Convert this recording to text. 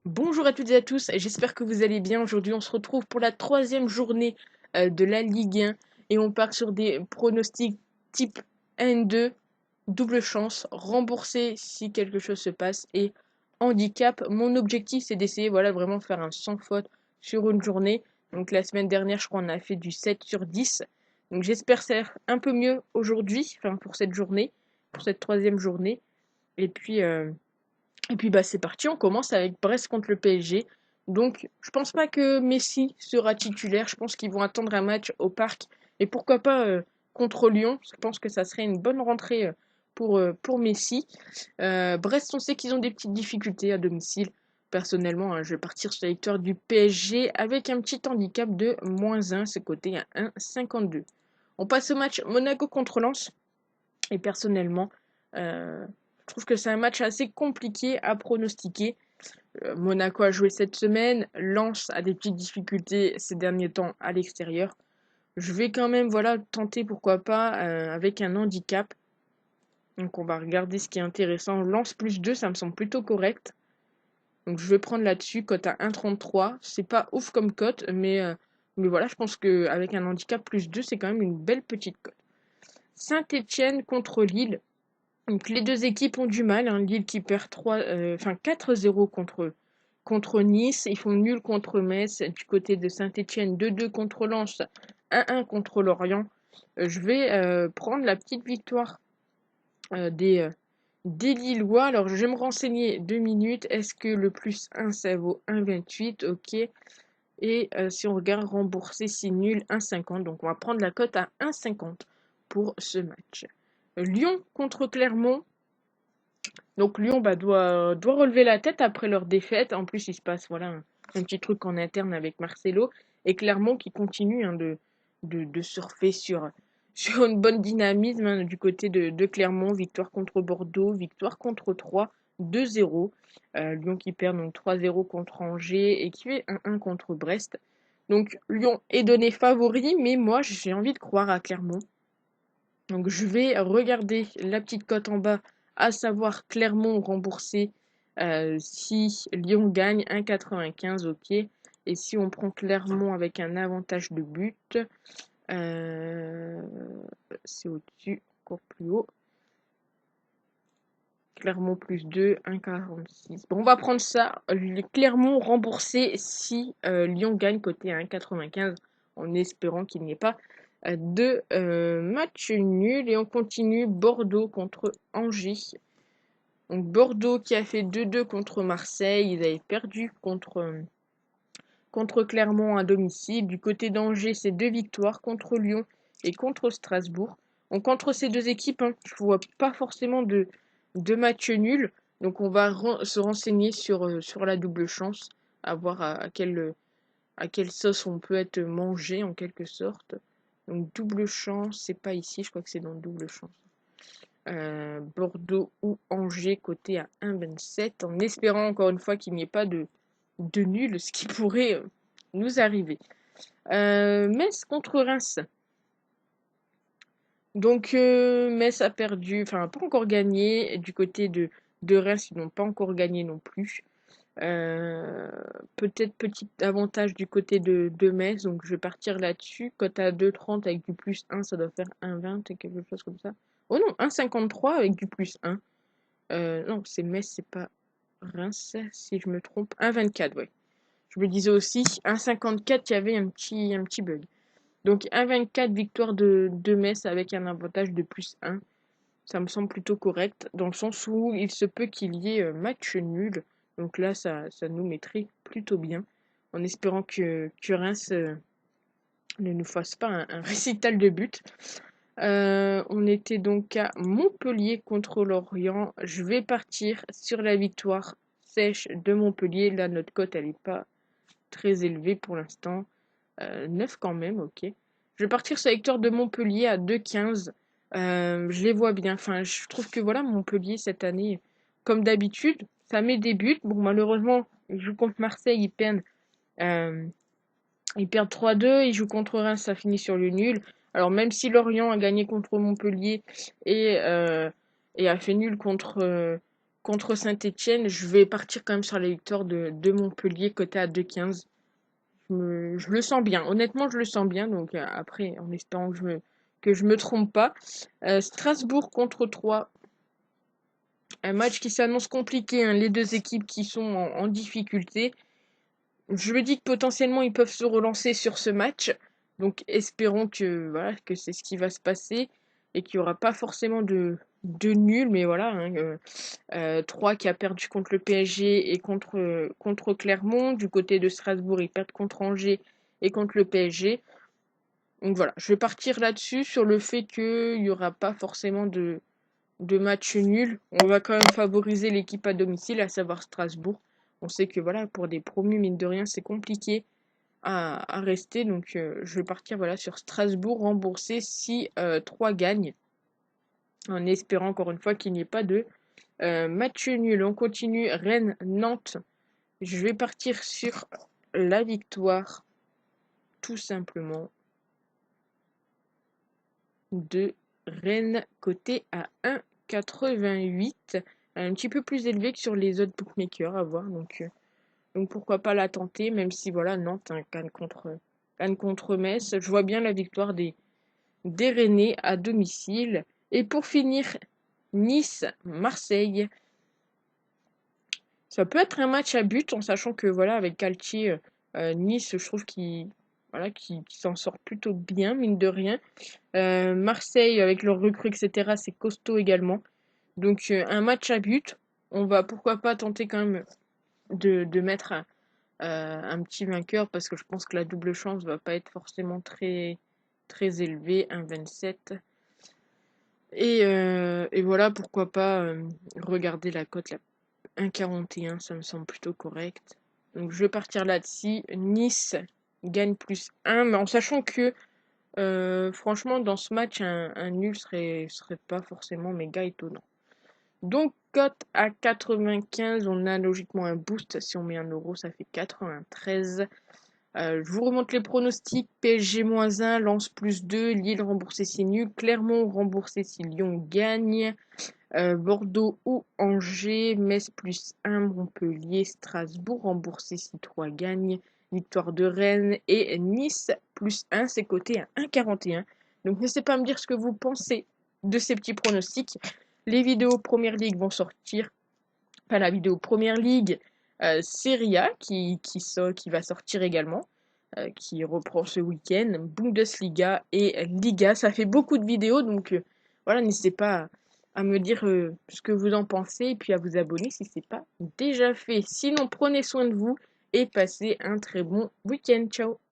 Bonjour à toutes et à tous, j'espère que vous allez bien. Aujourd'hui, on se retrouve pour la troisième journée de la Ligue 1 et on part sur des pronostics type N2, double chance, remboursé si quelque chose se passe et handicap. Mon objectif, c'est d'essayer, voilà, vraiment de faire un sans faute sur une journée. Donc la semaine dernière, je crois, on a fait du 7 sur 10. Donc j'espère faire un peu mieux aujourd'hui, enfin pour cette journée, pour cette troisième journée. Et puis, euh, et puis c'est parti, on commence avec Brest contre le PSG. Donc je pense pas que Messi sera titulaire, je pense qu'ils vont attendre un match au parc et pourquoi pas contre Lyon. Je pense que ça serait une bonne rentrée pour Messi. Brest, on sait qu'ils ont des petites difficultés à domicile. Personnellement, hein, je vais partir sur la victoire du PSG avec un petit handicap de -1, c'est coté à 1,52. On passe au match Monaco contre Lens. Et personnellement, euh, je trouve que c'est un match assez compliqué à pronostiquer. Monaco a joué cette semaine, Lens a des petites difficultés ces derniers temps à l'extérieur. Je vais quand même voilà tenter pourquoi pas avec un handicap. Donc on va regarder ce qui est intéressant. Lens +2, ça me semble plutôt correct. Donc je vais prendre là-dessus, cote à 1,33. C'est pas ouf comme cote, mais voilà, je pense qu'avec un handicap +2, c'est quand même une belle petite cote. Saint-Étienne contre Lille. Donc les deux équipes ont du mal, hein. Lille qui perd 4-0 contre Nice. Ils font nul contre Metz. Du côté de Saint-Étienne, 2-2 contre Lens, 1-1 contre Lorient. Je vais prendre la petite victoire des Lillois. Alors je vais me renseigner 2 minutes. Est-ce que le +1 ça vaut 1,28? Ok. Et si on regarde rembourser si nul, 1,50. Donc on va prendre la cote à 1,50 pour ce match. Lyon contre Clermont. Donc Lyon doit relever la tête après leur défaite. En plus, il se passe voilà, un petit truc en interne avec Marcelo. Et Clermont qui continue hein, de surfer sur une bonne dynamisme hein, du côté de Clermont. Victoire contre Bordeaux, victoire contre Troyes, 2-0. Lyon qui perd donc 3-0 contre Angers et qui fait 1-1 contre Brest. Donc Lyon est donné favori, mais moi j'ai envie de croire à Clermont. Donc je vais regarder la petite cote en bas, à savoir Clermont remboursé si Lyon gagne 1,95, ok. Et si on prend Clermont avec un avantage de but, euh, c'est au-dessus, encore plus haut. Clermont +2, 1,46. Bon, on va prendre ça. Clermont remboursé si Lyon gagne côté 1,95 en espérant qu'il n'y ait pas de match nul. Et on continue Bordeaux contre Angers. Donc Bordeaux qui a fait 2-2 contre Marseille. Ils avaient perdu contre Clermont à domicile. Du côté d'Angers, c'est 2 victoires contre Lyon et contre Strasbourg. Donc entre ces deux équipes, hein, je ne vois pas forcément de match nul. Donc on va se renseigner sur la double chance, à voir à quelle sauce on peut être mangé en quelque sorte. Donc double chance, c'est pas ici, je crois que c'est dans double chance. Bordeaux ou Angers côté à 1,27 en espérant encore une fois qu'il n'y ait pas de nul, ce qui pourrait nous arriver. Metz contre Reims. Donc Metz a perdu, enfin pas encore gagné. Du côté de Reims, ils n'ont pas encore gagné non plus. Euh, Peut-être petit avantage du côté de Metz, donc je vais partir là-dessus. Cote à 2,30 avec du +1, ça doit faire 1,20 et quelque chose comme ça. Oh non, 1,53 avec du +1. Non, c'est Metz, c'est pas Reims, si je me trompe. 1,24, ouais. Je me disais aussi, 1,54, il y avait un petit bug. Donc 1,24 victoire de Metz avec un avantage de +1. Ça me semble plutôt correct, dans le sens où il se peut qu'il y ait match nul. Donc là, ça nous mettrait plutôt bien, en espérant que Reims ne nous fasse pas un récital de but. On était donc à Montpellier contre Lorient. Je vais partir sur la victoire sèche de Montpellier. Là, notre cote, elle n'est pas très élevée pour l'instant. 9 quand même, ok. Je vais partir sur la victoire de Montpellier à 2,15. Je les vois bien. Enfin, je trouve que voilà, Montpellier cette année, comme d'habitude, ça met des buts. Bon, malheureusement, ils jouent contre Marseille, euh, ils perdent 3-2. Ils jouent contre Reims, ça finit sur le nul. Alors, même si Lorient a gagné contre Montpellier et, euh, et a fait nul contre Saint-Étienne. Je vais partir quand même sur la victoire de Montpellier, côté à 2,15. Je le sens bien. Honnêtement, je le sens bien. Donc après, en espérant que je me trompe pas. Strasbourg contre 3. Un match qui s'annonce compliqué, hein. Les deux équipes qui sont en difficulté. Je me dis que potentiellement ils peuvent se relancer sur ce match. Donc espérons que voilà que c'est ce qui va se passer et qu'il n'y aura pas forcément de nul. Mais voilà, hein, 3 qui a perdu contre le PSG et contre Clermont. Du côté de Strasbourg, ils perdent contre Angers et contre le PSG. Donc voilà, je vais partir là-dessus sur le fait qu'il n'y aura pas forcément de match nul. On va quand même favoriser l'équipe à domicile, à savoir Strasbourg. On sait que voilà, pour des promus, mine de rien, c'est compliqué à rester. Donc je vais partir voilà, sur Strasbourg remboursé si 3 gagnent. En espérant encore une fois qu'il n'y ait pas de match nul. On continue. Rennes-Nantes. Je vais partir sur la victoire, tout simplement, de Rennes, côté à 1,88. Un petit peu plus élevé que sur les autres bookmakers à voir. Donc pourquoi pas la tenter, même si voilà, Nantes hein, gagne contre Metz. Je vois bien la victoire des Rennais à domicile. Et pour finir, Nice-Marseille. Ça peut être un match à but, en sachant que voilà, avec Galtier, Nice, je trouve qu'il voilà, qui s'en sort plutôt bien, mine de rien. Marseille, avec leurs recrues, etc., c'est costaud également. Donc un match à but. On va pourquoi pas tenter quand même de mettre un petit vainqueur parce que je pense que la double chance va pas être forcément très, très élevée, 1,27. Et voilà, pourquoi pas regarder la cote, là, 1,41, ça me semble plutôt correct. Donc je vais partir là-dessus. Nice gagne plus 1, mais en sachant que franchement, dans ce match, un nul serait pas forcément méga étonnant. Donc, cote à 95, on a logiquement un boost. Si on met 1 euro, ça fait 93. Je vous remonte les pronostics. PSG-1, Lens +2, Lille remboursé si nul, Clermont remboursé si Lyon gagne, Bordeaux ou Angers, Metz +1, Montpellier, Strasbourg remboursé si 3 gagne, victoire de Rennes et Nice +1, c'est coté à 1,41. Donc n'hésitez pas à me dire ce que vous pensez de ces petits pronostics. Les vidéos Première Ligue vont sortir. Enfin, la vidéo Première Ligue, Serie A qui va sortir également, qui reprend ce week-end, Bundesliga et Liga. Ça fait beaucoup de vidéos, donc voilà, n'hésitez pas à me dire ce que vous en pensez et puis à vous abonner si ce n'est pas déjà fait. Sinon, prenez soin de vous et passez un très bon week-end. Ciao!